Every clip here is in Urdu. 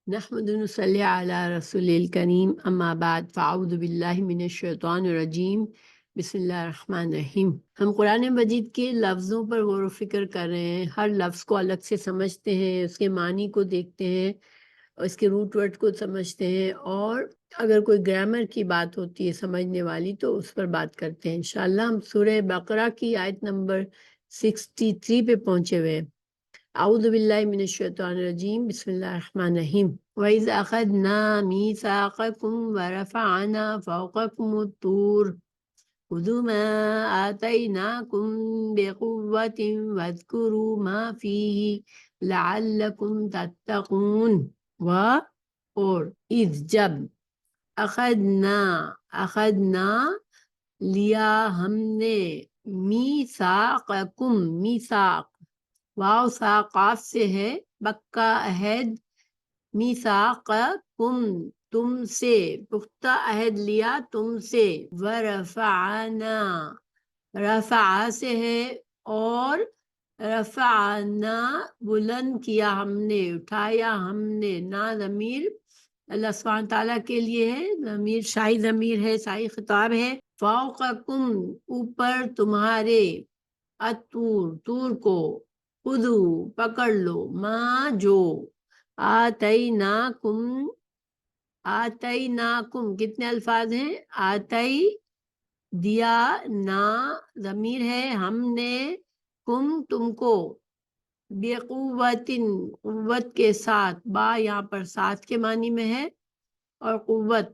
نحمد نصلی علی رسول الکریم اما بعد فاعوذ باللہ من الشیطان الرجیم بسم اللہ الرحمن الرحیم۔ ہم قرآن مجید کے لفظوں پر غور و فکر کر رہے ہیں، ہر لفظ کو الگ سے سمجھتے ہیں، اس کے معنی کو دیکھتے ہیں، اس کے روٹ ورڈ کو سمجھتے ہیں، اور اگر کوئی گرامر کی بات ہوتی ہے سمجھنے والی تو اس پر بات کرتے ہیں۔ انشاءاللہ ہم سورہ بقرہ کی آیت نمبر 63 پہ پہنچے ہوئے ہیں۔ اعوذ باللہ من الشیطان الرجیم بسم اللہ الرحمن الرحیم۔ وَإِذْ أَخَذْنَا مِيثَاقَكُمْ وَرَفَعْنَا فَوْقَكُمُ الطُّورَ خُذُوا مَا آتَيْنَاكُمْ بِقُوَّةٍ وَاذْكُرُوا مَا فِيهِ لَعَلَّكُمْ تَتَّقُونَ۔ اور اذ جب، اخذنا لیا ہم نے، میثاقکم میثاق، واو سا قاف سے ہے، پکا عہد، میثاقکم تم سے، پختہ عہد لیا تم سے، ورفعنا رفع سے ہے، اور رفعنا بلند کیا ہم نے، اٹھایا ہم نے، نا ضمیر اللہ سبحانہ تعالیٰ کے لیے ہے، ضمیر شاہی ضمیر ہے، شاہی خطاب ہے۔ فوقکم اوپر تمہارے، الطور طور کو، خذو پکڑ لو، ما جو، آتیناکم کتنے الفاظ ہیں؟ آتی دیا، نا ضمیر ہے، ہم نے، کم تم کو، بقوتن قوت کے ساتھ، با یہاں پر ساتھ کے معنی میں ہے، اور قوت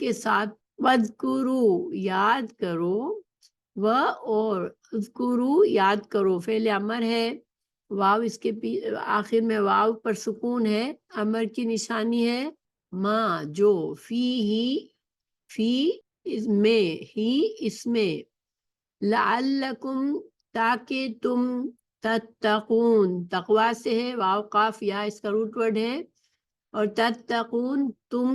کے ساتھ، وَاذْکُرُوا یاد کرو، اور اذکرو یاد کرو، فعل امر ہے، واو اس کے آخر میں واو پر سکون ہے، امر کی نشانی ہے، ما جو، فی اس میں، ہی اس میں، لعلکم تاکہ تم، تتقون تقوی سے ہے، واو قاف یا اس کا روٹ ورڈ ہے، اور تتقون تم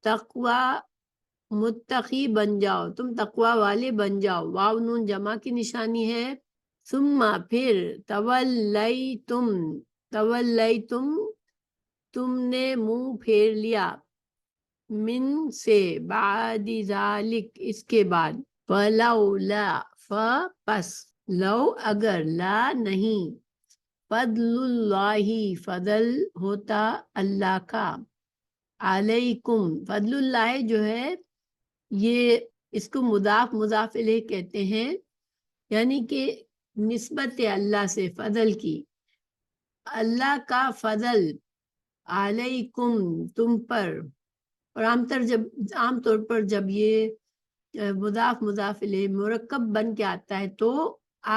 تقوی متقی بن جاؤ، تم تقوی والے بن جاؤ، واو نون جمع کی نشانی ہے، ثم پھر، تولیتم تم نے منہ پھیر لیا، من سے، بعد ذالک اس کے بعد، فلولا پس، لو اگر، لا نہیں، فضل اللہ فضل ہوتا اللہ کا، علیکم فضل اللہ جو ہے یہ اس کو مضاف الیہ کہتے ہیں، یعنی کہ نسبت اللہ سے فضل کی، اللہ کا فضل، علیکم تم پر، اور عام طور پر جب یہ مضاف الیہ مرکب بن کے آتا ہے تو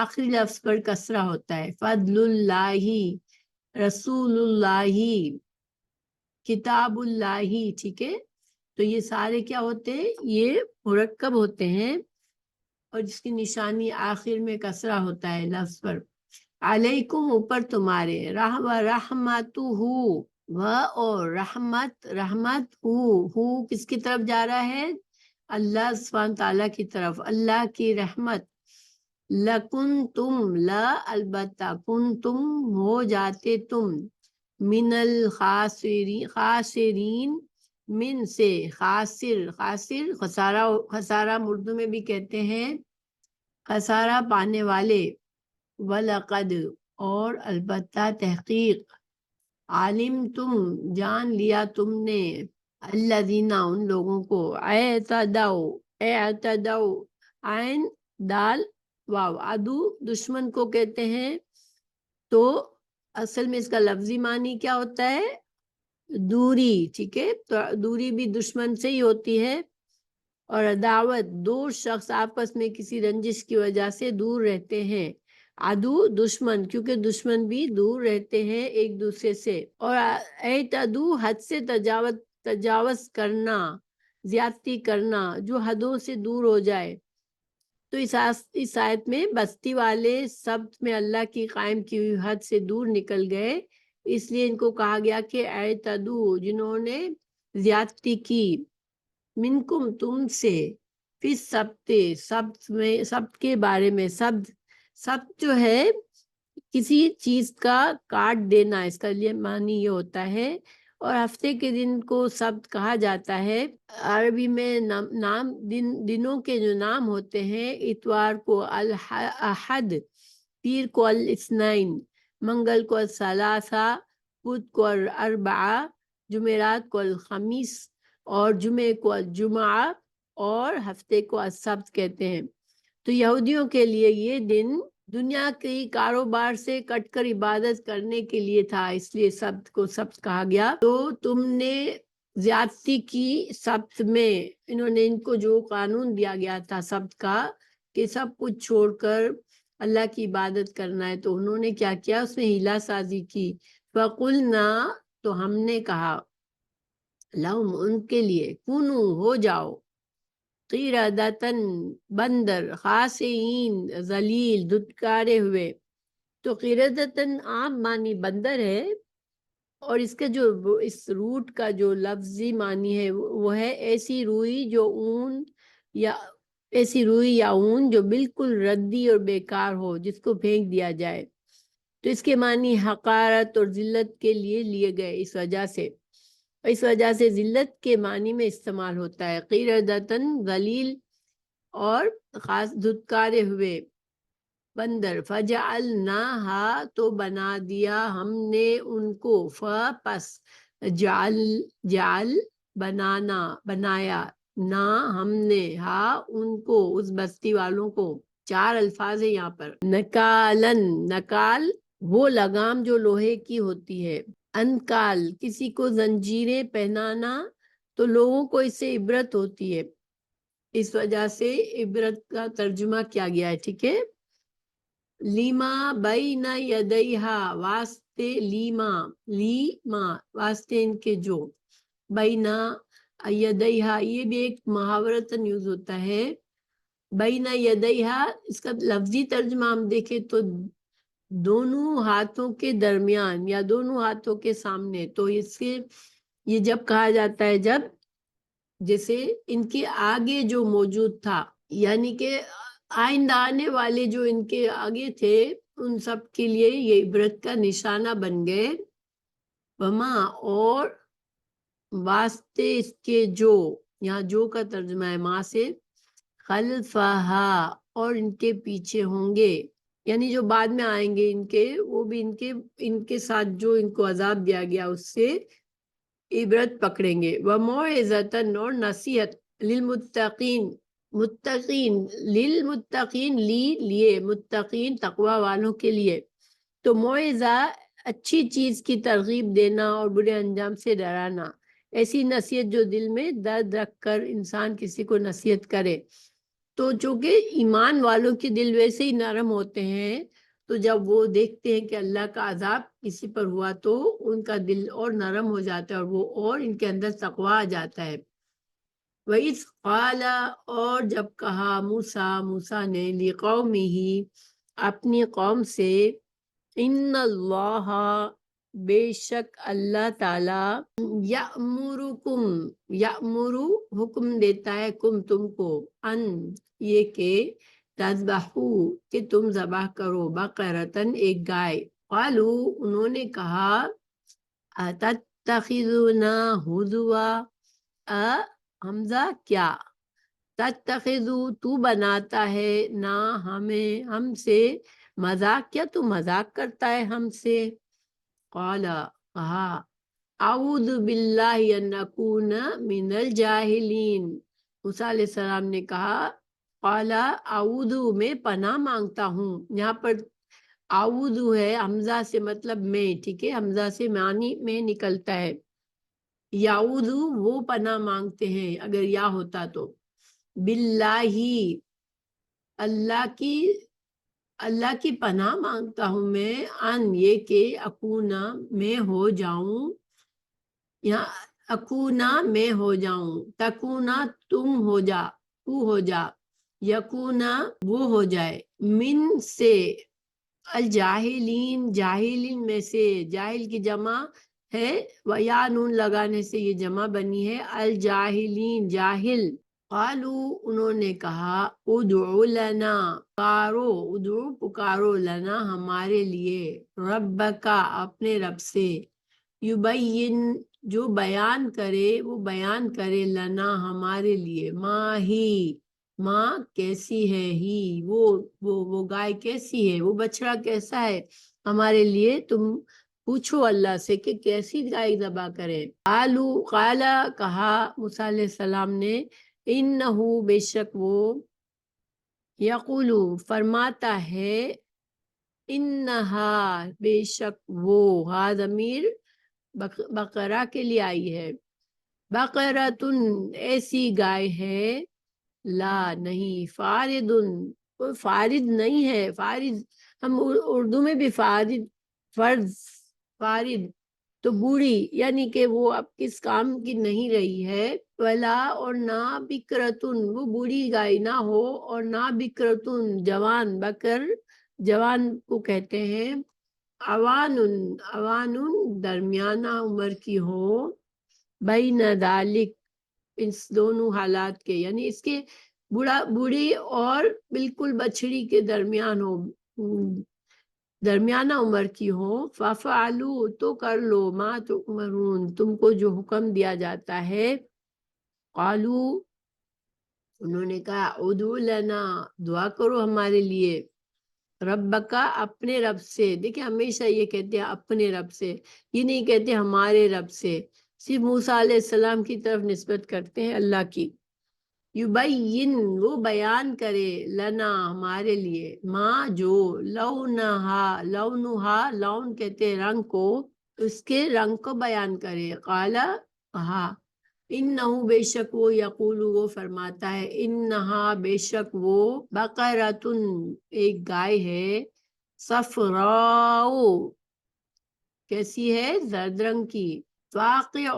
آخری لفظ پر کسرہ ہوتا ہے، فضل اللہ، رسول اللہ، کتاب اللہ، ٹھیک ہے، تو یہ سارے کیا ہوتے ہیں؟ یہ مرکب ہوتے ہیں، اور جس کی نشانی آخر میں کسرہ ہوتا ہے لفظ پر، علیکم اوپر تمہارے، رحمتہ اور رحمت ہو کس کی طرف جا رہا ہے؟ اللہ سبحانہ تعالیٰ کی طرف، اللہ کی رحمت، لکن تم، لا البتہ، کن تم ہو جاتے تم، من الخاسرین من سے، خاسر خسارہ اردو میں بھی کہتے ہیں خسارہ پانے والے، وَلَقَدْ اور البتہ تحقیق، عالم تم جان لیا تم نے، الذین ان لوگوں کو، اعتدوا عین دال واو، عدو دشمن کو کہتے ہیں، تو اصل میں اس کا لفظی معنی کیا ہوتا ہے؟ دوری، ٹھیک ہے، تو دوری بھی دشمن سے ہی ہوتی ہے، اور عداوت دو شخص آپس میں کسی رنجش کی وجہ سے دور رہتے ہیں، عدو دشمن، کیونکہ دشمن بھی دور رہتے ہیں ایک دوسرے سے، اور اعتدو حد سے تجاوز کرنا، زیادتی کرنا، جو حدوں سے دور ہو جائے، تو اس آیت میں بستی والے سبت میں اللہ کی قائم کی ہوئی حد سے دور نکل گئے، اس لیے ان کو کہا گیا کہ اعتدو جنہوں نے زیادتی کی، منکم تم سے، فی سبت کے بارے میں، سبت جو ہے کسی چیز کا کاٹ دینا، اس کا لیے معنی یہ ہوتا ہے، اور ہفتے کے دن کو سبت کہا جاتا ہے۔ عربی میں نام دنوں کے جو نام ہوتے ہیں، اتوار کو الاحد، پیر کو الاثنین، منگل کو الثلاثہ، بدھ کو الاربعہ، جمعرات کو الخمیس، اور جمعے کو الجمعہ، اور ہفتے کو السبت کہتے ہیں۔ تو یہودیوں کے لیے یہ دن دنیا کی کاروبار سے کٹ کر عبادت کرنے کے لیے تھا، اس لیے سبت کو سبت کہا گیا۔ تو تم نے زیادتی کی سبت میں، انہوں نے ان کو جو قانون دیا گیا تھا سبت کا کہ سب کچھ چھوڑ کر اللہ کی عبادت کرنا ہے، تو انہوں نے کیا کیا، اس میں ہیلا سازی کی۔ فَقُلْنَا، تو ہم نے کہا، لَهُمْ، ان کے لیے، کُونُوا، ہو جاؤ، قِرَدَةً، بندر، خاسئین، ذلیل، دھتکارے ہوئے۔ تو قِرَدَةً عام معنی بندر ہے، اور اس کا جو اس روٹ کا جو لفظی معنی ہے وہ ہے ایسی روئی جو اون یا ایسی روئی یا اون جو بالکل ردی اور بیکار ہو، جس کو پھینک دیا جائے۔ تو اس کے معنی حقارت اور ذلت کے لیے گئے، اس وجہ سے ذلت کے معنی میں استعمال ہوتا ہے۔ قیردتن، ذلیل اور خاص دھتکارے ہوئے بندر۔ فجعلناہا، تو بنا دیا ہم نے ان کو، پس جعل بنایا، نا ہم نے، ہا ان کو، اس بستی والوں کو۔ 4 الفاظ ہیں یہاں پر۔ نکالن، نکال وہ لگام جو لوہے کی ہوتی ہے، انکال کسی کو زنجیریں پہنانا، تو لوگوں کو اس سے عبرت ہوتی ہے، اس وجہ سے عبرت کا ترجمہ کیا گیا ہے، ٹھیک ہے۔ لیما بین یدیہا، واسطے لیما واسطے ان کے جو، بینا یدیہا، یہ بھی ایک محاورتاً یوز ہوتا ہے۔ بینا یدیہا، اس کا لفظی ترجمہ ہم دیکھیں تو دونوں ہاتھوں کے درمیان یا دونوں ہاتھوں کے سامنے، تو اس سے یہ جب کہا جاتا ہے جب جیسے ان کے آگے جو موجود تھا، یعنی کہ آئندہ آنے والے جو ان کے آگے تھے، ان سب کے لیے یہ عبرت کا نشانہ بن گئے۔ وما، اور واسطے اس کے جو، یہاں جو کا ترجمہ ہے ماں سے، خلفہا، اور ان کے پیچھے ہوں گے، یعنی جو بعد میں آئیں گے ان کے، وہ بھی ان کے ساتھ جو ان کو عذاب دیا گیا اس سے عبرت پکڑیں گے۔ وَمَوْعِظَةً، اور نصیحت، للمتقین، للمتقین، لیے، متقین تقوی والوں کے لیے۔ تو موعظہ اچھی چیز کی ترغیب دینا اور برے انجام سے ڈرانا، ایسی نصیحت جو دل میں درد رکھ کر انسان کسی کو نصیحت کرے۔ تو چونکہ ایمان والوں کے دل ویسے ہی نرم ہوتے ہیں، تو جب وہ دیکھتے ہیں کہ اللہ کا عذاب کسی پر ہوا تو ان کا دل اور نرم ہو جاتا ہے، اور وہ اور ان کے اندر تقوی آ جاتا ہے۔ وَإِذْ قَالَ، اور جب کہا موسیٰ نے، لِقَوْمِهِ، اپنی قوم سے، ان اللہ، بے شک اللہ تعالی، یأمرکم، یأمر حکم دیتا ہے، تم کو، ان یہ کہ، تذبحو کہ تم ذبح کرو، بقرۃ ایک گائے۔ قالو انہوں نے کہا، اتتخذنا ہزوا، حمزہ کیا، تتخذو تو بناتا ہے، نہ ہمیں، ہم سے، مذاق، کیا تو مذاق کرتا ہے ہم سے۔ قال، کہا، اعوذ باللہ ان اکون من الجاہلین، موسیٰ علیہ السلام نے کہا، قال اعوذ، میں پناہ مانگتا ہوں، یہاں پر اعوذ ہے حمزہ سے مطلب میں، ٹھیک ہے، حمزہ سے معنی میں نکلتا ہے، یعوذ وہ پناہ مانگتے ہیں اگر یا ہوتا تو، باللہ اللہ کی پناہ مانگتا ہوں میں، ان یہ کہ، اکونا میں ہو جاؤں، یہاں اکونا میں ہو جاؤں، تکونا تم ہو جا، تو ہو جا، یکونا وہ ہو جائے، من سے، الجاہلین جاہلین میں سے، جاہل کی جمع ہے، و یا نون لگانے سے یہ جمع بنی ہے، الجاہلین جاہل۔ قالو انہوں نے کہا، ادعو لنا، پکارو لنا ہمارے لیے، ربکا اپنے رب سے، یبین جو بیان کرے وہ بیان کرے لنا ہمارے لیے، ماں ہی، ماں کیسی ہے، ہی وہ گائے کیسی ہے، وہ بچڑا کیسا ہے ہمارے لیے، تم پوچھو اللہ سے کہ کیسی گائے ذبح کرے۔ قالا کہا موسیٰ علیہ السلام نے، انہو بے شک وہ، یقولو فرماتا ہے، انہا بے شک وہ، ہا ضمیر بقرہ کے لیے آئی ہے، بقرۃن ایسی گائے ہے، لا نہیں، فاردن کوئی فارد نہیں ہے، فارد ہم اردو میں بھی فارد تو بوڑھی، یعنی کہ وہ اب کس کام کی نہیں رہی ہے، ولا اور نہ بکرتن وہ بوڑھی گائے نہ ہو، اور نہ بکرتن جوان، بکر جوان کو کہتے ہیں، اوان درمیانہ عمر کی ہو، بین ذالک اس دونوں حالات کے، یعنی اس کے بوڑھی اور بالکل بچڑی کے درمیان ہو، درمیانہ عمر کی ہو، فَفَعَلُوا تو کر لو، ما تُؤْمَرُونَ تم کو جو حکم دیا جاتا ہے، قالوا انہوں نے کہا، ادعو لنا دعا کرو ہمارے لیے، ربکا اپنے رب سے، دیکھیں ہمیشہ یہ کہتے ہیں اپنے رب سے، یہ نہیں کہتے ہمارے رب سے، صرف موسیٰ علیہ السلام کی طرف نسبت کرتے ہیں اللہ کی، یبین وہ بیان کرے، لنا ہمارے لیے، ماں جو، لونہا لون کہتے ہیں رنگ کو، اس کے رنگ کو بیان کرے، قالا کہا، انہو بے شک وہ، یقول وہ فرماتا ہے، انہا بے شک وہ، بقرۃن ایک گائے ہے، صفراء کیسی ہے، زرد رنگ کی، فاقع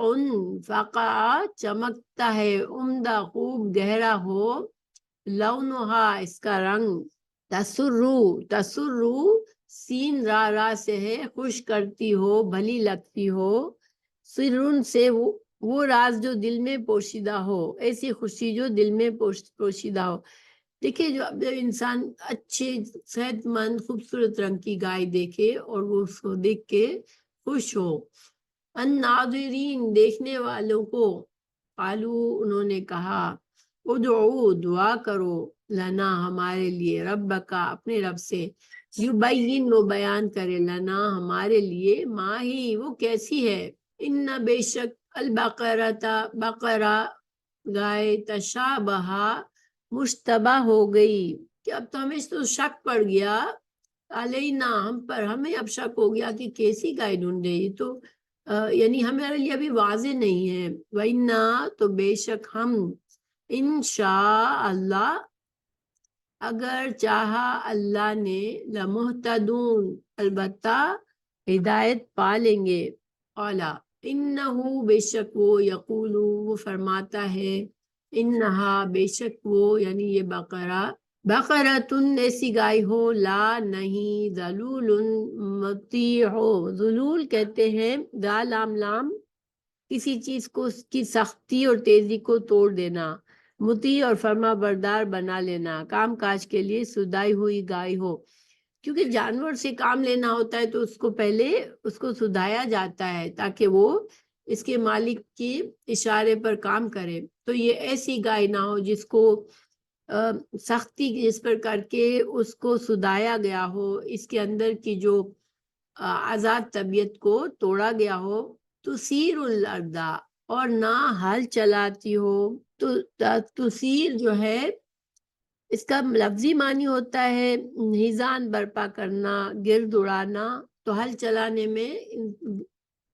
چمکتا ہے، عمدہ خوب گہرا ہو، لونہا اس کا رنگ، تسرو سین را سے ہے، خوش کرتی ہو، بھلی لگتی ہو، سرن سے وہ راز جو دل میں پوشیدہ ہو، ایسی خوشی جو دل میں پوشیدہ ہو۔ دیکھیں جب انسان اچھے صحت مند خوبصورت رنگ کی گائے دیکھے اور وہ اس کو دیکھ کے خوش ہو، الناظرین دیکھنے والوں کو، قالو انہوں نے کہا، ادعو دعا کرو، لنا ہمارے لیے، ربکا اپنے رب سے، یبین وہ بیان کرے، لنا ہمارے لیے، ما ہی وہ کیسی ہے، ان بے شک بقرہ گائے، تشابہ مشتبہ ہو گئی، کہ اب تو ہمیں تو شک پڑ گیا، علینا ہم پر، ہمیں اب شک ہو گیا کہ کیسی گائے ڈھونڈے، یہ تو یعنی ہمارے لیے ابھی واضح نہیں ہے، وَإِنَّا تو بے شک ہم، انشاء اللہ اگر چاہا اللہ نے، لمہتدون البتہ ہدایت پا لیں گے، اولا انہو بے شک وہ، یقولو وہ فرماتا ہے، انہا بے شک وہ، یعنی یہ بقرۃن ایسی گائے ہو، لا نہیں، ذلول مطیع ہو، ذلول کہتے ہیں لام لام کسی چیز کو اس کی سختی اور تیزی کو توڑ دینا، مطیع اور فرما بردار بنا لینا، کام کاج کے لیے سدائی ہوئی گائے ہو، کیونکہ جانور سے کام لینا ہوتا ہے تو اس کو پہلے اس کو سدھایا جاتا ہے تاکہ وہ اس کے مالک کی اشارے پر کام کرے، تو یہ ایسی گائے نہ ہو جس کو سختی جس پر کر کے اس کو سدھایا گیا ہو، اس کے اندر کی جو آزاد طبیعت کو توڑا گیا ہو، تثیر الارض اور نہ ہل چلاتی ہو، تو تثیر جو ہے اس کا لفظی معنی ہوتا ہے ہیزان برپا کرنا، گرد اڑانا، تو ہل چلانے میں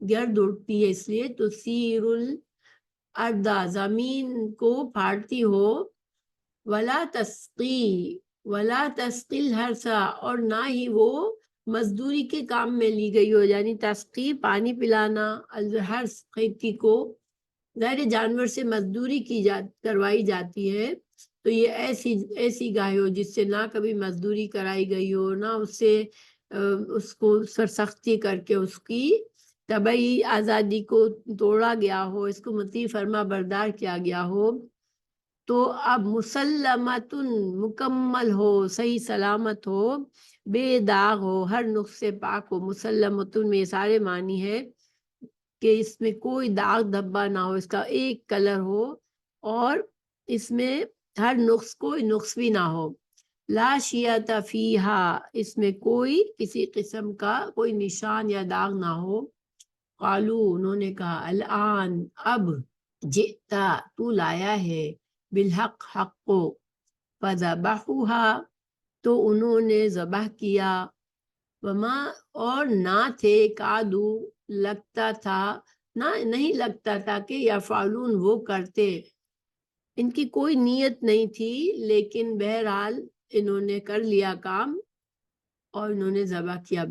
گرد اڑتی ہے، اس لیے تثیر الارض زمین کو پھاڑتی ہو، ولا تسقی الحرث اور نہ ہی وہ مزدوری کے کام میں لی گئی ہو، یعنی تسقی پانی پلانا، الحرث کھیتی کو، ظاہر جانور سے مزدوری کروائی جاتی ہے، تو یہ ایسی گائے ہو جس سے نہ کبھی مزدوری کرائی گئی ہو، نہ اس کو سرسختی کر کے اس کی طبعی آزادی کو توڑا گیا ہو، اس کو مطیع فرما بردار کیا گیا ہو، تو اب مسلمتن مکمل ہو، صحیح سلامت ہو، بے داغ ہو، ہر نقص سے پاک ہو، مسلمتن میں سارے معنی ہے کہ اس میں کوئی داغ دھبا نہ ہو، اس کا ایک کلر ہو اور اس میں ہر نقص کوئی نقص بھی نہ ہو. لا شیعۃ فیہا، اس میں کوئی کسی قسم کا کوئی نشان یا داغ نہ ہو. قالو، انہوں نے کہا الآن، اب، جئتا، تو لایا ہے، بالحق، حق کو. فذبحوها، تو انہوں نے ذبح کیا. وما، اور نہ تھے، کادو، لگتا تھا، نہیں لگتا تھا کہ یفعلون، وہ کرتے. ان کی کوئی نیت نہیں تھی لیکن بہرحال انہوں نے کر لیا کام اور انہوں نے ذبح کیا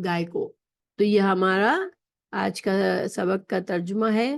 گائے کو. تو یہ ہمارا آج کا سبق کا ترجمہ ہے.